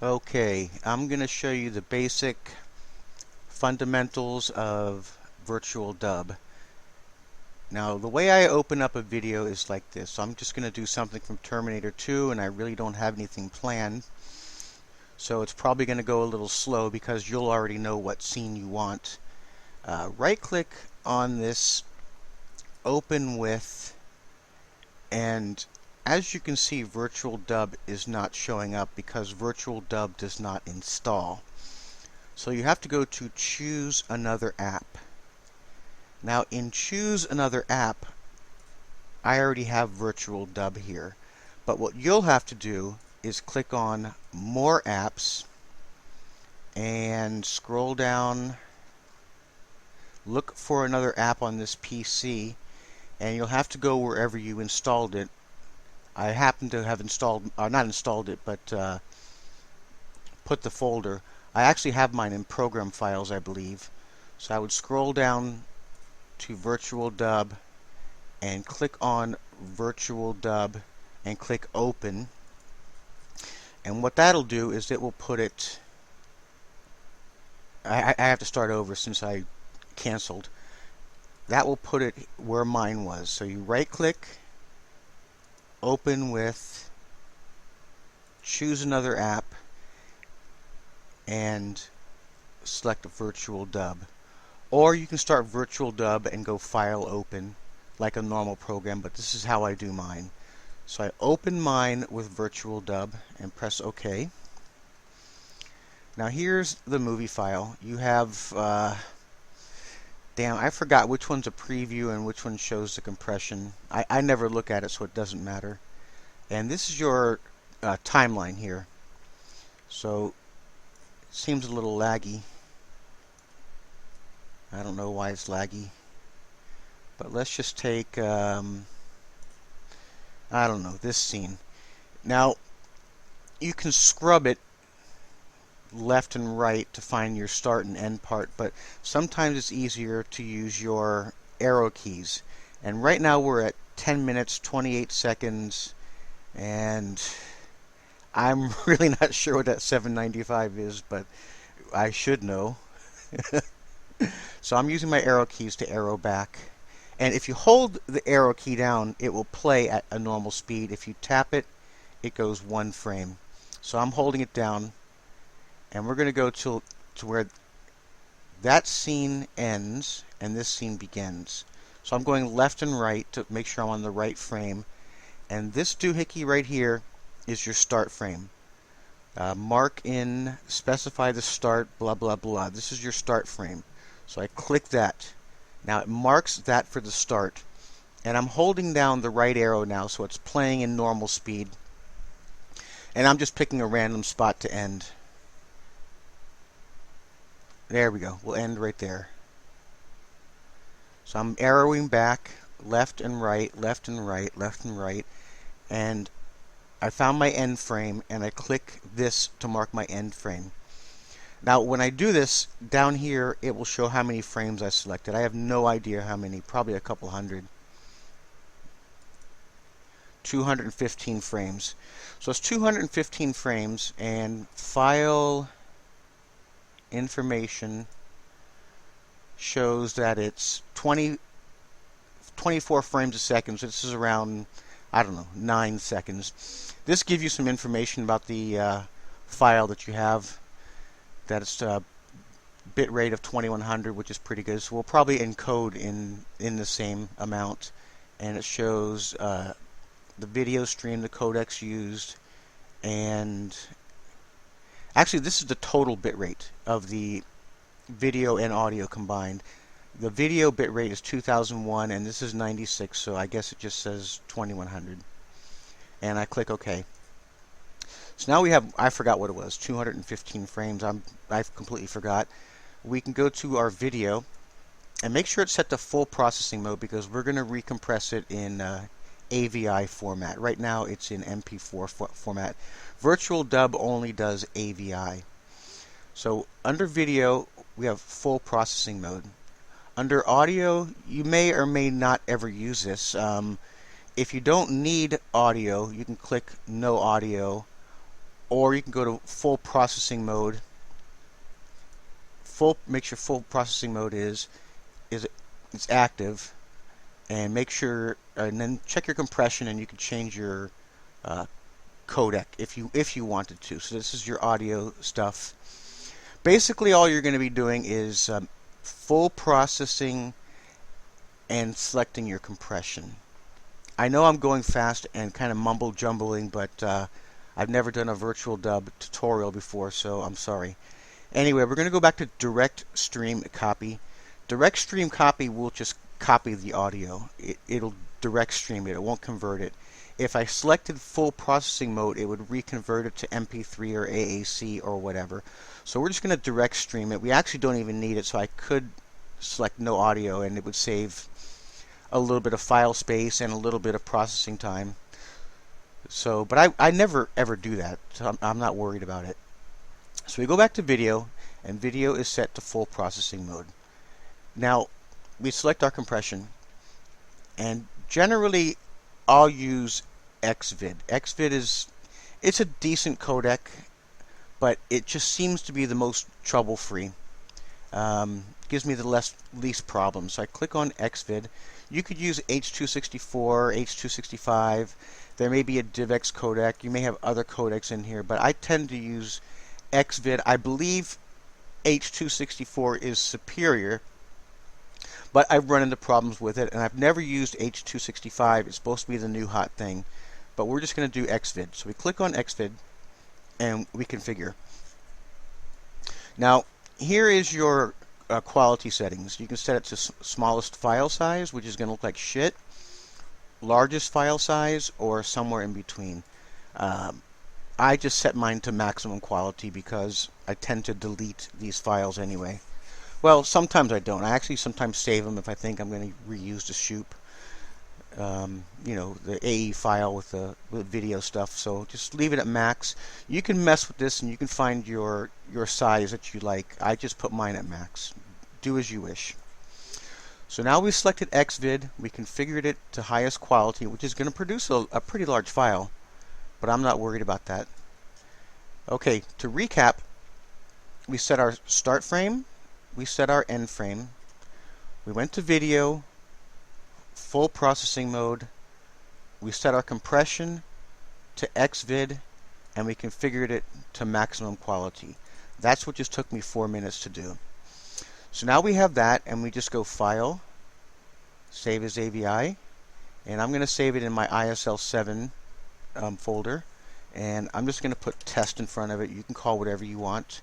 Okay, I'm going to show you the basic fundamentals of virtual dub. Now, the way I open up a video is like this. So I'm just going to do something from Terminator 2, and I really don't have anything planned. So it's probably going to go a little slow because you'll already know what scene you want. Right-click on this, open with, and as you can see, virtual dub is not showing up because virtual dub does not install. So you have to go to choose another app. Now in choose another app, I already have virtual dub here. But what you'll have to do is click on more apps and scroll down, look for another app on this PC, and you'll have to go wherever you installed it. I happen to have installed, not installed it, but put the folder. I actually have mine in program files, I believe. So I would scroll down to virtual dub and click on virtual dub and click open. And what that'll do is it will put it, I have to start over since I canceled. That will put it where mine was. So you right click, open with, choose another app, and select virtual dub. Or you can start virtual dub and go file open like a normal program, but this is how I do mine. So I open mine with virtual dub and press OK. Now here's the movie file. You have, damn, I forgot which one's a preview and which one shows the compression. I never look at it, so it doesn't matter. And this is your timeline here. So it seems a little laggy. I don't know why it's laggy. But let's just take, I don't know, this scene. Now, you can scrub it left and right to find your start and end part, but sometimes it's easier to use your arrow keys. And right now we're at 10 minutes, 28 seconds, and I'm really not sure what that 795 is, but I should know. So I'm using my arrow keys to arrow back. And if you hold the arrow key down, it will play at a normal speed. If you tap it, it goes one frame. So I'm holding it down, and we're going to go to where that scene ends and this scene begins. So I'm going left and right to make sure I'm on the right frame. And this doohickey right here is your start frame. Mark in, specify the start, blah, blah, blah. This is your start frame. So I click that. Now it marks that for the start. And I'm holding down the right arrow now, so it's playing in normal speed. And I'm just picking a random spot to end. There we go. We'll end right there. So I'm arrowing back, left and right, left and right, left and right. And I found my end frame, and I click this to mark my end frame. Now, when I do this, down here, it will show how many frames I selected. I have no idea how many, probably a couple hundred. 215 frames. So it's 215 frames, and file information shows that it's 24 frames a second. So this is around, I don't know, 9 seconds. This gives you some information about the file that you have. That it's a bit rate of 2100, which is pretty good. So we'll probably encode in the same amount, and it shows the video stream, the codecs used, and actually this is the total bit rate of the video and audio combined. The video bit rate is 2001, and this is 96, so I guess it just says 2100. And I click OK. So now we have, I forgot what it was, 215 frames. I completely forgot. We can go to our video and make sure it's set to full processing mode because we're going to recompress it in AVI format. Right now it's in MP4 format. Virtual dub only does AVI. So under video we have full processing mode. Under audio, you may or may not ever use this. If you don't need audio, you can click no audio. or you can go to full processing mode. Make sure full processing mode is it's active, and make sure, and then check your compression, and you can change your codec if you wanted to. So this is your audio stuff. Basically, all you're going to be doing is full processing and selecting your compression. I know I'm going fast and kind of mumble jumbling, but I've never done a virtual dub tutorial before, so I'm sorry. Anyway, we're going to go back to direct stream copy. Direct stream copy will just copy the audio. It'll direct stream it. It won't convert it. If I selected full processing mode, it would reconvert it to MP3 or AAC or whatever. So we're just going to direct stream it. We actually don't even need it, so I could select no audio and it would save a little bit of file space and a little bit of processing time. So, but I never ever do that, so I'm not worried about it. So we go back to video, and video is set to full processing mode. Now we select our compression, and generally I'll use XVID. XVID it's a decent codec, but it just seems to be the most trouble-free. Gives me the least problems. So I click on XVID. You could use H.264, H.265. There may be a DivX codec. You may have other codecs in here, but I tend to use XVID. I believe H.264 is superior, but I've run into problems with it, and I've never used H.265. It's supposed to be the new hot thing, but we're just going to do XVID. So we click on XVID, and we configure. Now, here is your quality settings. You can set it to smallest file size, which is going to look like shit, largest file size, or somewhere in between. I just set mine to maximum quality because I tend to delete these files anyway. Well, sometimes I don't. I actually sometimes save them if I think I'm going to reuse the shoot. You know, the AE file with the video stuff. So just leave it at max. You can mess with this and you can find your size that you like. I just put mine at max. Do as you wish. So now we've selected XVID. We configured it to highest quality, which is going to produce a pretty large file, but I'm not worried about that. Okay, to recap, we set our start frame, we set our end frame, we went to video, full processing mode, we set our compression to XVID, and we configured it to maximum quality. That's what just took me 4 minutes to do. So now we have that, and we just go File, Save as AVI, and I'm going to save it in my ISL7 folder, and I'm just going to put test in front of it. You can call whatever you want,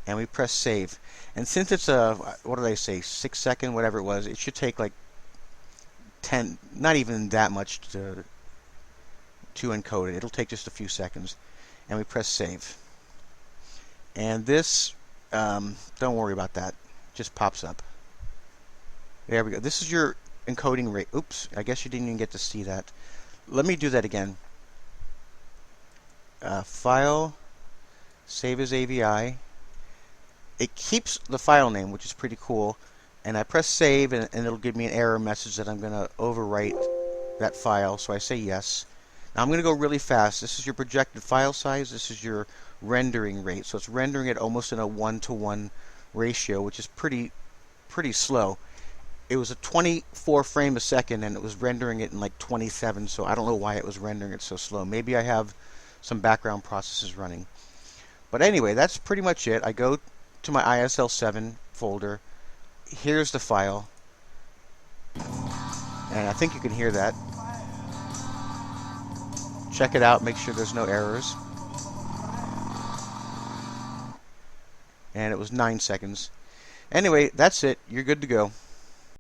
and we press Save. And since it's a, what did I say, 6 second, whatever it was, it should take like 10, not even that much to encode it. It'll take just a few seconds, and we press Save. And this, don't worry about that. Just pops up. There we go. This is your encoding rate. Oops, I guess you didn't even get to see that. Let me do that again. File, Save as AVI. It keeps the file name, which is pretty cool, and I press Save, and it'll give me an error message that I'm going to overwrite that file, so I say yes. Now I'm going to go really fast. This is your projected file size. This is your rendering rate, so it's rendering it almost in a 1-to-1 ratio, which is pretty slow. It was a 24 frame a second, and it was rendering it in like 27, so I don't know why it was rendering it so slow. Maybe I have some background processes running. But anyway, that's pretty much it. I go to my ISL7 folder. Here's the file, and I think you can hear that. Check it out, make sure there's no errors. And it was 9 seconds. Anyway, that's it. You're good to go.